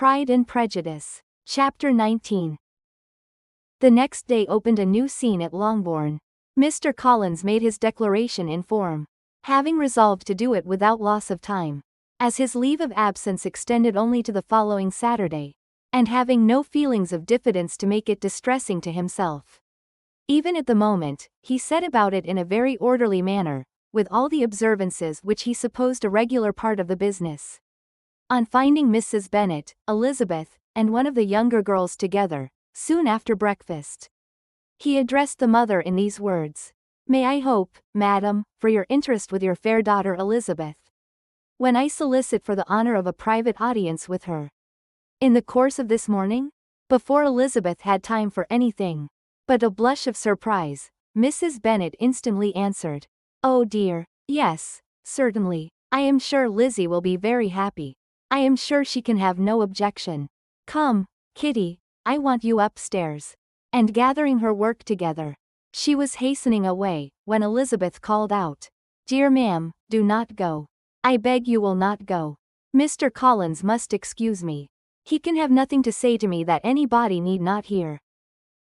Pride and Prejudice. Chapter 19. The next day opened a new scene at Longbourn. Mr. Collins made his declaration in form, having resolved to do it without loss of time, as his leave of absence extended only to the following Saturday, and having no feelings of diffidence to make it distressing to himself. Even at the moment, he set about it in a very orderly manner, with all the observances which he supposed a regular part of the business. On finding Mrs. Bennet, Elizabeth, and one of the younger girls together, soon after breakfast, he addressed the mother in these words: "May I hope, madam, for your interest with your fair daughter Elizabeth, when I solicit for the honor of a private audience with her?" In the course of this morning, before Elizabeth had time for anything but a blush of surprise, Mrs. Bennet instantly answered, "Oh dear, yes, certainly. I am sure Lizzie will be very happy. I am sure she can have no objection. Come, Kitty, I want you upstairs." And gathering her work together, she was hastening away, when Elizabeth called out, "Dear ma'am, do not go. I beg you will not go. Mr. Collins must excuse me. He can have nothing to say to me that anybody need not hear.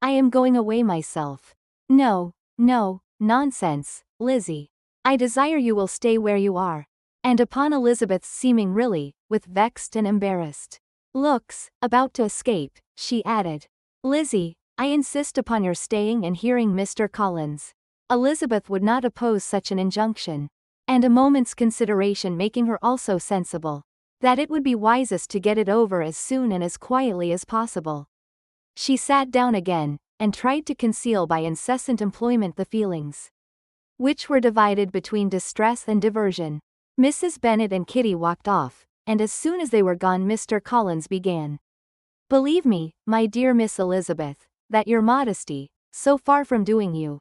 I am going away myself." "No, no, nonsense, Lizzie. I desire you will stay where you are." And upon Elizabeth's seeming really, with vexed and embarrassed looks, about to escape, she added, "Lizzie, I insist upon your staying and hearing Mr. Collins." Elizabeth would not oppose such an injunction, and a moment's consideration making her also sensible that it would be wisest to get it over as soon and as quietly as possible, she sat down again, and tried to conceal by incessant employment the feelings which were divided between distress and diversion. Mrs. Bennet and Kitty walked off, and as soon as they were gone Mr. Collins began. "Believe me, my dear Miss Elizabeth, that your modesty, so far from doing you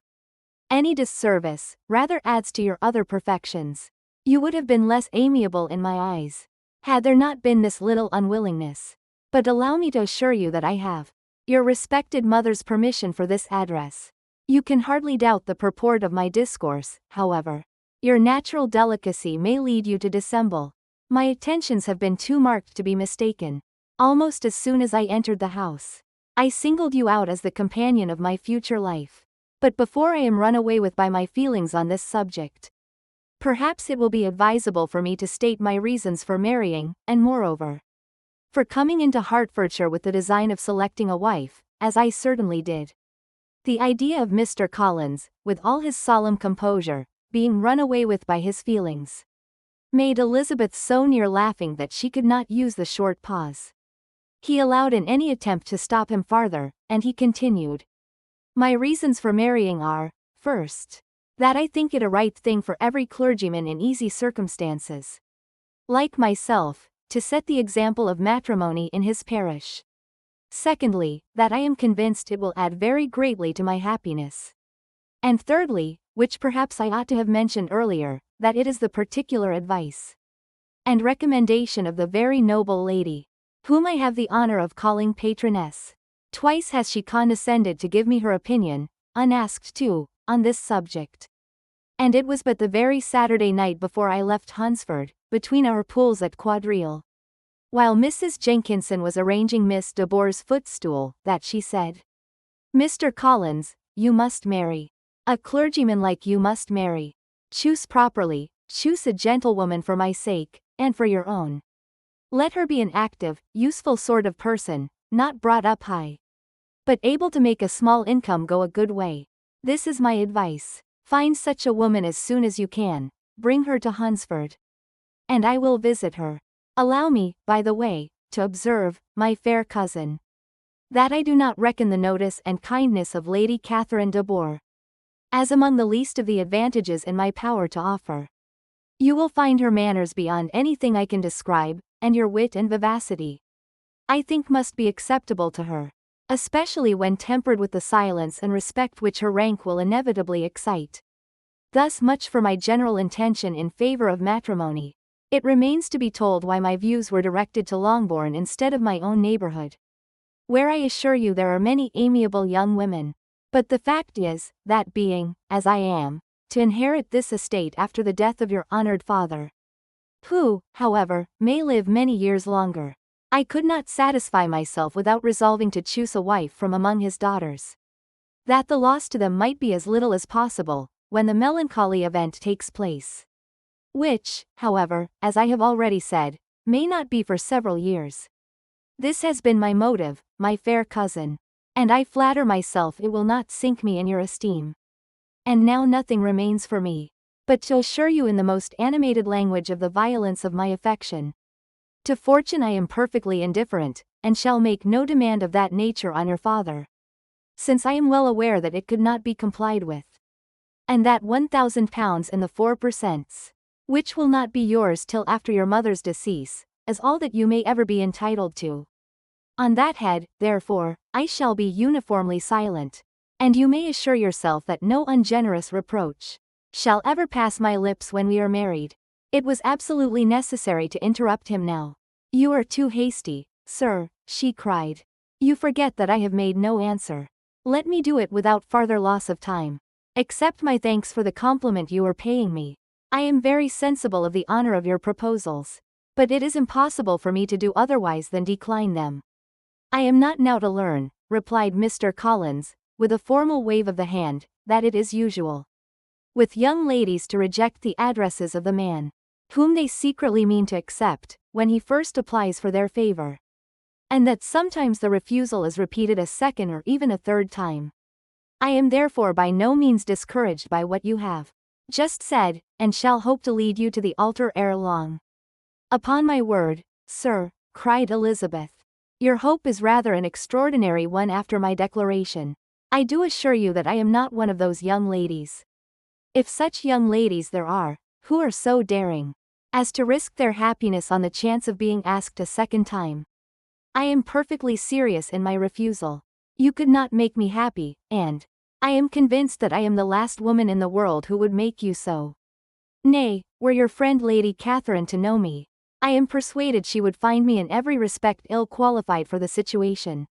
any disservice, rather adds to your other perfections. You would have been less amiable in my eyes, had there not been this little unwillingness. But allow me to assure you that I have your respected mother's permission for this address. You can hardly doubt the purport of my discourse, however. Your natural delicacy may lead you to dissemble. My attentions have been too marked to be mistaken. Almost as soon as I entered the house, I singled you out as the companion of my future life. But before I am run away with by my feelings on this subject, perhaps it will be advisable for me to state my reasons for marrying, and moreover, for coming into Hertfordshire with the design of selecting a wife, as I certainly did." The idea of Mr. Collins, with all his solemn composure, being run away with by his feelings, made Elizabeth so near laughing that she could not use the short pause he allowed in any attempt to stop him farther, and he continued, "My reasons for marrying are, first, that I think it a right thing for every clergyman in easy circumstances, like myself, to set the example of matrimony in his parish. Secondly, that I am convinced it will add very greatly to my happiness. And thirdly, which perhaps I ought to have mentioned earlier, that it is the particular advice and recommendation of the very noble lady, whom I have the honor of calling patroness. Twice has she condescended to give me her opinion, unasked too, on this subject. And it was but the very Saturday night before I left Hunsford, between our pools at Quadrille, while Mrs. Jenkinson was arranging Miss de Bourgh's footstool, that she said, 'Mr. Collins, you must marry. A clergyman like you must marry. Choose properly, choose a gentlewoman for my sake, and for your own. Let her be an active, useful sort of person, not brought up high, but able to make a small income go a good way. This is my advice. Find such a woman as soon as you can, bring her to Hunsford, and I will visit her. Allow me, by the way, to observe, my fair cousin, that I do not reckon the notice and kindness of Lady Catherine de Bourgh as among the least of the advantages in my power to offer. You will find her manners beyond anything I can describe, and your wit and vivacity, I think, must be acceptable to her, especially when tempered with the silence and respect which her rank will inevitably excite. Thus much for my general intention in favor of matrimony. It remains to be told why my views were directed to Longbourn instead of my own neighborhood, where I assure you there are many amiable young women. But the fact is, that being, as I am, to inherit this estate after the death of your honored father, who, however, may live many years longer, I could not satisfy myself without resolving to choose a wife from among his daughters, that the loss to them might be as little as possible, when the melancholy event takes place. Which, however, as I have already said, may not be for several years. This has been my motive, my fair cousin. And I flatter myself it will not sink me in your esteem. And now nothing remains for me but to assure you in the most animated language of the violence of my affection. To fortune I am perfectly indifferent, and shall make no demand of that nature on your father, since I am well aware that it could not be complied with. And that £1,000 and the 4%, which will not be yours till after your mother's decease, is all that you may ever be entitled to. On that head, therefore, I shall be uniformly silent, and you may assure yourself that no ungenerous reproach shall ever pass my lips when we are married. It was absolutely necessary to interrupt him now. You are too hasty, sir, she cried. You forget that I have made no answer. Let me do it without farther loss of time. Accept my thanks for the compliment you are paying me. I am very sensible of the honor of your proposals, but it is impossible for me to do otherwise than decline them. I am not now to learn, replied Mr. Collins, with a formal wave of the hand, that it is usual with young ladies to reject the addresses of the man whom they secretly mean to accept, when he first applies for their favor, and that sometimes the refusal is repeated a second or even a third time. I am therefore by no means discouraged by what you have just said, and shall hope to lead you to the altar ere long. Upon my word, sir, cried Elizabeth, your hope is rather an extraordinary one after my declaration. I do assure you that I am not one of those young ladies, if such young ladies there are, who are so daring as to risk their happiness on the chance of being asked a second time. I am perfectly serious in my refusal. You could not make me happy, and I am convinced that I am the last woman in the world who would make you so. Nay, were your friend Lady Catherine to know me, I am persuaded she would find me in every respect ill qualified for the situation.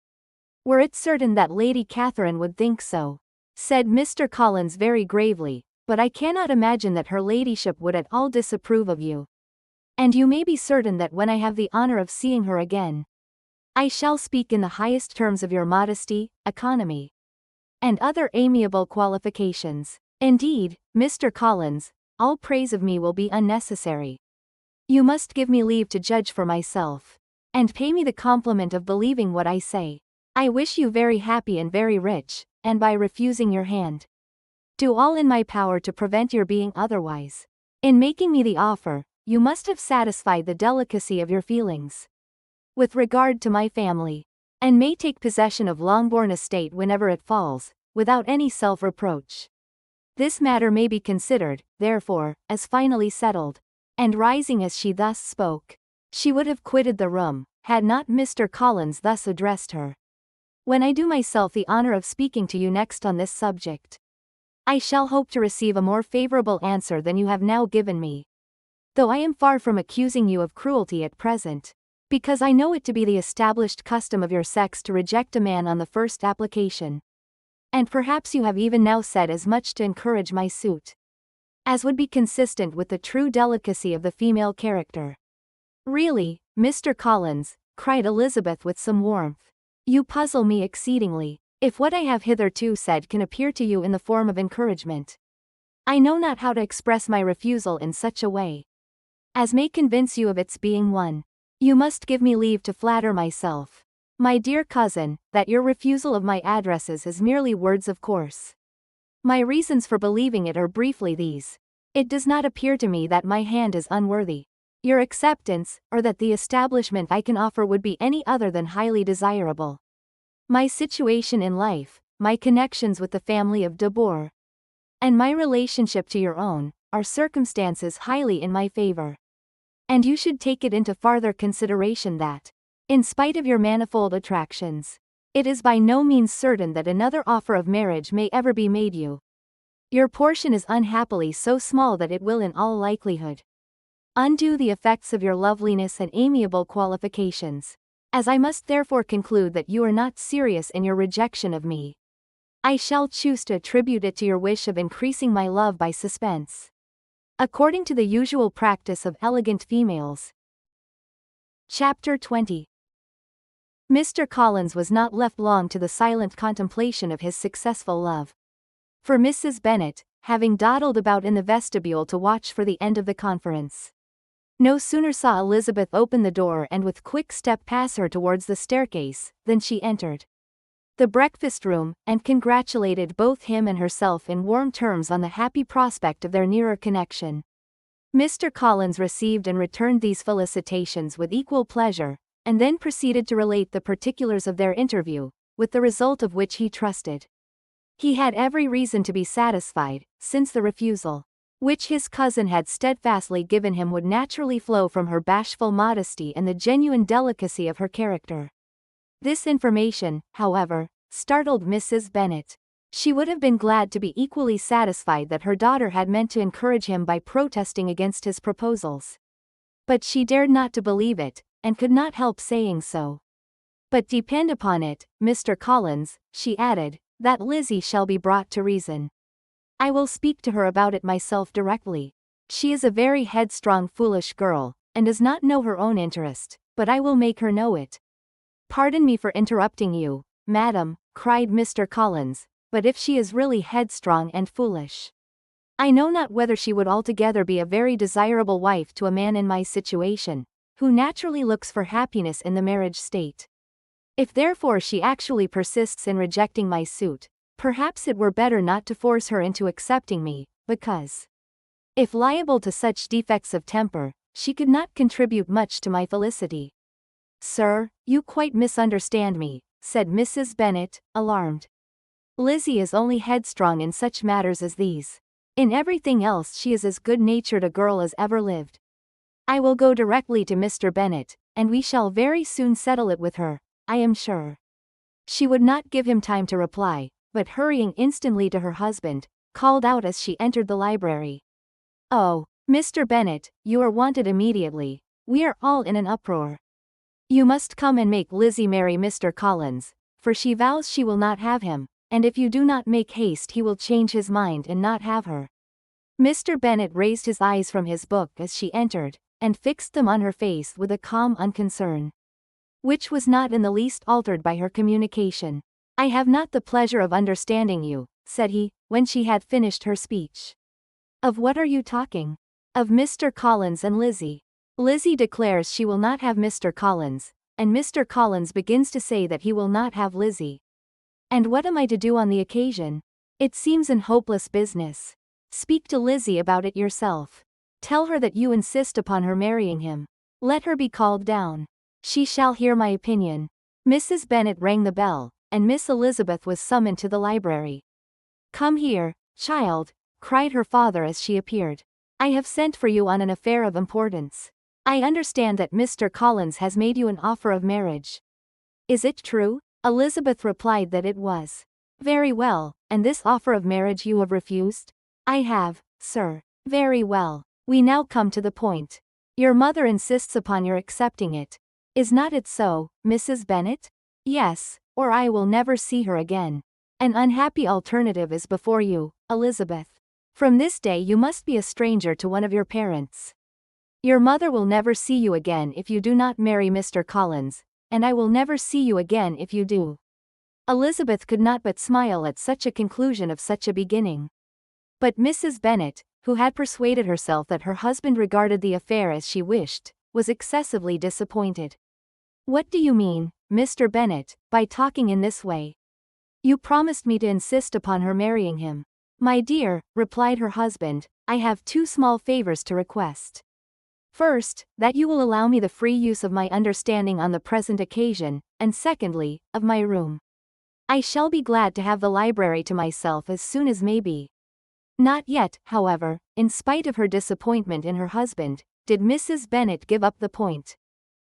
Were it certain that Lady Catherine would think so, said Mr. Collins very gravely, but I cannot imagine that her ladyship would at all disapprove of you. And you may be certain that when I have the honor of seeing her again, I shall speak in the highest terms of your modesty, economy, and other amiable qualifications. Indeed, Mr. Collins, all praise of me will be unnecessary. You must give me leave to judge for myself, and pay me the compliment of believing what I say. I wish you very happy and very rich, and by refusing your hand, do all in my power to prevent your being otherwise. In making me the offer, you must have satisfied the delicacy of your feelings with regard to my family, and may take possession of Longbourn estate whenever it falls, without any self-reproach. This matter may be considered, therefore, as finally settled. And rising as she thus spoke, she would have quitted the room, had not Mr. Collins thus addressed her. When I do myself the honor of speaking to you next on this subject, I shall hope to receive a more favorable answer than you have now given me. Though I am far from accusing you of cruelty at present, because I know it to be the established custom of your sex to reject a man on the first application. And perhaps you have even now said as much to encourage my suit as would be consistent with the true delicacy of the female character. Really, Mr. Collins, cried Elizabeth with some warmth, you puzzle me exceedingly. If what I have hitherto said can appear to you in the form of encouragement, I know not how to express my refusal in such a way as may convince you of its being one. You must give me leave to flatter myself, my dear cousin, that your refusal of my addresses is merely words of course. My reasons for believing it are briefly these. It does not appear to me that my hand is unworthy your acceptance, or that the establishment I can offer would be any other than highly desirable. My situation in life, my connections with the family of de Bourgh, and my relationship to your own, are circumstances highly in my favor. And you should take it into farther consideration that, in spite of your manifold attractions, it is by no means certain that another offer of marriage may ever be made you. Your portion is unhappily so small that it will in all likelihood undo the effects of your loveliness and amiable qualifications. As I must therefore conclude that you are not serious in your rejection of me, I shall choose to attribute it to your wish of increasing my love by suspense, according to the usual practice of elegant females. Chapter 20. Mr. Collins was not left long to the silent contemplation of his successful love. For Mrs. Bennet, having dawdled about in the vestibule to watch for the end of the conference, no sooner saw Elizabeth open the door and with quick step pass her towards the staircase, than she entered the breakfast room, and congratulated both him and herself in warm terms on the happy prospect of their nearer connection. Mr. Collins received and returned these felicitations with equal pleasure, and then proceeded to relate the particulars of their interview, with the result of which he trusted. He had every reason to be satisfied, since the refusal which his cousin had steadfastly given him would naturally flow from her bashful modesty and the genuine delicacy of her character. This information, however, startled Mrs. Bennet. She would have been glad to be equally satisfied that her daughter had meant to encourage him by protesting against his proposals. But she dared not to believe it, and could not help saying so. But depend upon it, Mr. Collins, she added, that Lizzie shall be brought to reason. I will speak to her about it myself directly. She is a very headstrong foolish girl, and does not know her own interest, but I will make her know it. Pardon me for interrupting you, madam, cried Mr. Collins, but if she is really headstrong and foolish, I know not whether she would altogether be a very desirable wife to a man in my situation, who naturally looks for happiness in the marriage state. If therefore she actually persists in rejecting my suit, perhaps it were better not to force her into accepting me, because, if liable to such defects of temper, she could not contribute much to my felicity. Sir, you quite misunderstand me, said Mrs. Bennet, alarmed. Lizzie is only headstrong in such matters as these. In everything else she is as good-natured a girl as ever lived. I will go directly to Mr. Bennet, and we shall very soon settle it with her, I am sure. She would not give him time to reply, but hurrying instantly to her husband, called out as she entered the library. Oh, Mr. Bennet, you are wanted immediately. We are all in an uproar. You must come and make Lizzie marry Mr. Collins, for she vows she will not have him, and if you do not make haste he will change his mind and not have her. Mr. Bennet raised his eyes from his book as she entered, and fixed them on her face with a calm unconcern, which was not in the least altered by her communication. I have not the pleasure of understanding you, said he, when she had finished her speech. Of what are you talking? Of Mr. Collins and Lizzie. Lizzie declares she will not have Mr. Collins, and Mr. Collins begins to say that he will not have Lizzie. And what am I to do on the occasion? It seems an hopeless business. Speak to Lizzie about it yourself. Tell her that you insist upon her marrying him. Let her be called down. She shall hear my opinion. Mrs. Bennet rang the bell, and Miss Elizabeth was summoned to the library. Come here, child, cried her father as she appeared. I have sent for you on an affair of importance. I understand that Mr. Collins has made you an offer of marriage. Is it true? Elizabeth replied that it was. Very well, and this offer of marriage you have refused? I have, sir. Very well. We now come to the point. Your mother insists upon your accepting it. Is not it so, Mrs. Bennet? Yes, or I will never see her again. An unhappy alternative is before you, Elizabeth. From this day you must be a stranger to one of your parents. Your mother will never see you again if you do not marry Mr. Collins, and I will never see you again if you do. Elizabeth could not but smile at such a conclusion of such a beginning. But Mrs. Bennet, who had persuaded herself that her husband regarded the affair as she wished, was excessively disappointed. What do you mean, Mr. Bennet, by talking in this way? You promised me to insist upon her marrying him. My dear, replied her husband, I have two small favors to request. First, that you will allow me the free use of my understanding on the present occasion, and secondly, of my room. I shall be glad to have the library to myself as soon as may be. Not yet, however, in spite of her disappointment in her husband, did Mrs. Bennet give up the point.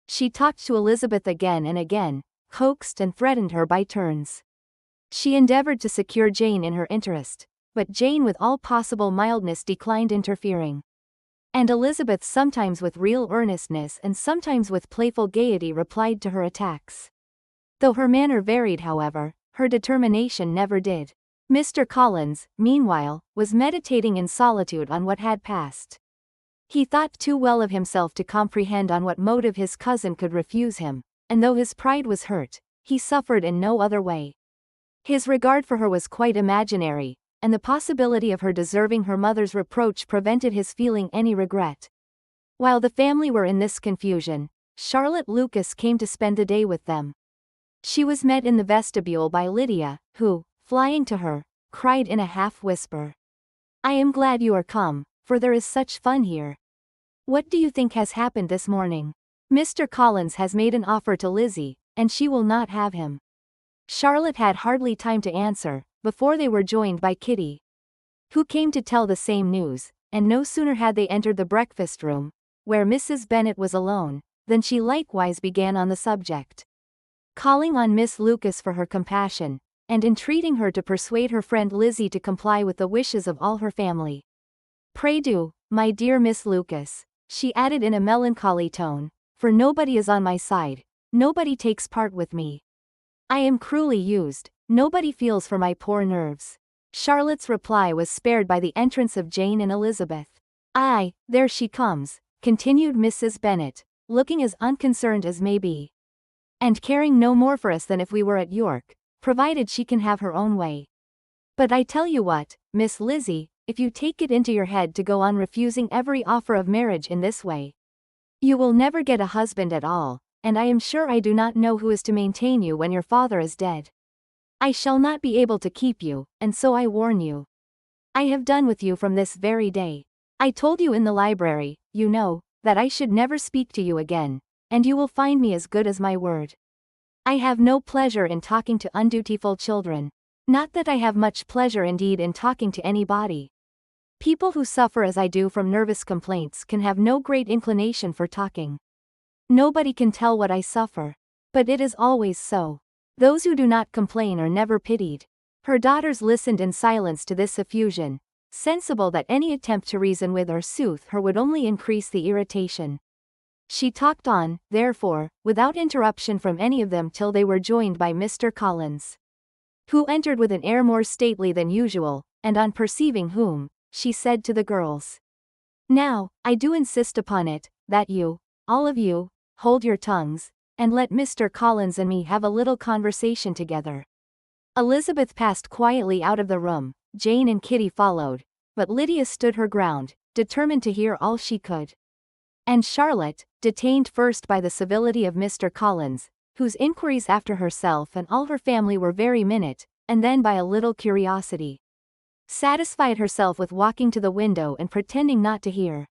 She talked to Elizabeth again and again, coaxed and threatened her by turns. She endeavored to secure Jane in her interest, but Jane with all possible mildness declined interfering. And Elizabeth sometimes with real earnestness and sometimes with playful gaiety replied to her attacks. Though her manner varied, however, her determination never did. Mr. Collins, meanwhile, was meditating in solitude on what had passed. He thought too well of himself to comprehend on what motive his cousin could refuse him, and though his pride was hurt, he suffered in no other way. His regard for her was quite imaginary, and the possibility of her deserving her mother's reproach prevented his feeling any regret. While the family were in this confusion, Charlotte Lucas came to spend the day with them. She was met in the vestibule by Lydia, who, flying to her, cried in a half-whisper, "I am glad you are come, for there is such fun here. What do you think has happened this morning? Mr. Collins has made an offer to Lizzie, and she will not have him." Charlotte had hardly time to answer, before they were joined by Kitty, who came to tell the same news, and no sooner had they entered the breakfast room, where Mrs. Bennet was alone, than she likewise began on the subject, calling on Miss Lucas for her compassion, and entreating her to persuade her friend Lizzie to comply with the wishes of all her family. "Pray do, my dear Miss Lucas," she added in a melancholy tone, "for nobody is on my side, nobody takes part with me. I am cruelly used, nobody feels for my poor nerves." Charlotte's reply was spared by the entrance of Jane and Elizabeth. "Aye, there she comes," continued Mrs. Bennet, looking as unconcerned as may be, "and caring no more for us than if we were at York, provided she can have her own way. But I tell you what, Miss Lizzie, if you take it into your head to go on refusing every offer of marriage in this way, you will never get a husband at all, and I am sure I do not know who is to maintain you when your father is dead. I shall not be able to keep you, and so I warn you. I have done with you from this very day. I told you in the library, you know, that I should never speak to you again, and you will find me as good as my word. I have no pleasure in talking to undutiful children. Not that I have much pleasure indeed in talking to anybody. People who suffer as I do from nervous complaints can have no great inclination for talking. Nobody can tell what I suffer. But it is always so. Those who do not complain are never pitied." Her daughters listened in silence to this effusion, sensible that any attempt to reason with or soothe her would only increase the irritation. She talked on, therefore, without interruption from any of them till they were joined by Mr. Collins, who entered with an air more stately than usual, and on perceiving whom, she said to the girls, "Now, I do insist upon it, that you, all of you, hold your tongues, and let Mr. Collins and me have a little conversation together." Elizabeth passed quietly out of the room, Jane and Kitty followed, but Lydia stood her ground, determined to hear all she could. And Charlotte, detained first by the civility of Mr. Collins, whose inquiries after herself and all her family were very minute, and then by a little curiosity, satisfied herself with walking to the window and pretending not to hear.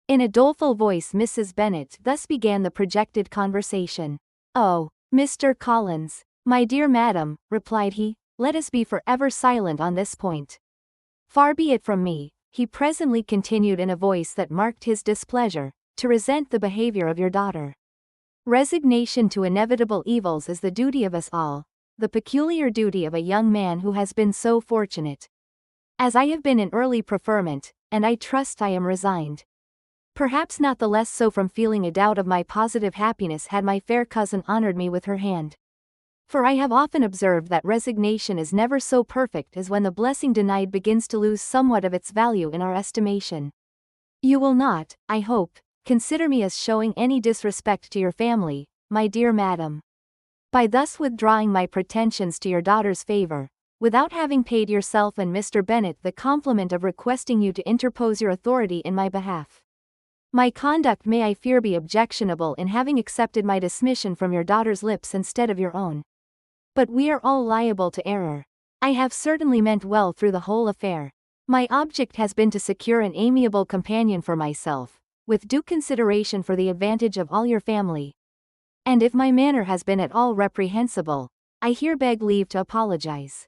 In a doleful voice Mrs. Bennet thus began the projected conversation. "Oh, Mr. Collins, my dear madam," replied he, "let us be for ever silent on this point. Far be it from me," he presently continued in a voice that marked his displeasure, "to resent the behavior of your daughter. Resignation to inevitable evils is the duty of us all, the peculiar duty of a young man who has been so fortunate as I have been in early preferment, and I trust I am resigned. Perhaps not the less so from feeling a doubt of my positive happiness had my fair cousin honored me with her hand. For I have often observed that resignation is never so perfect as when the blessing denied begins to lose somewhat of its value in our estimation. You will not, I hope, consider me as showing any disrespect to your family, my dear madam, by thus withdrawing my pretensions to your daughter's favor, without having paid yourself and Mr. Bennet the compliment of requesting you to interpose your authority in my behalf. My conduct may I fear be objectionable in having accepted my dismission from your daughter's lips instead of your own. But we are all liable to error. I have certainly meant well through the whole affair. My object has been to secure an amiable companion for myself, with due consideration for the advantage of all your family. And if my manner has been at all reprehensible, I here beg leave to apologize.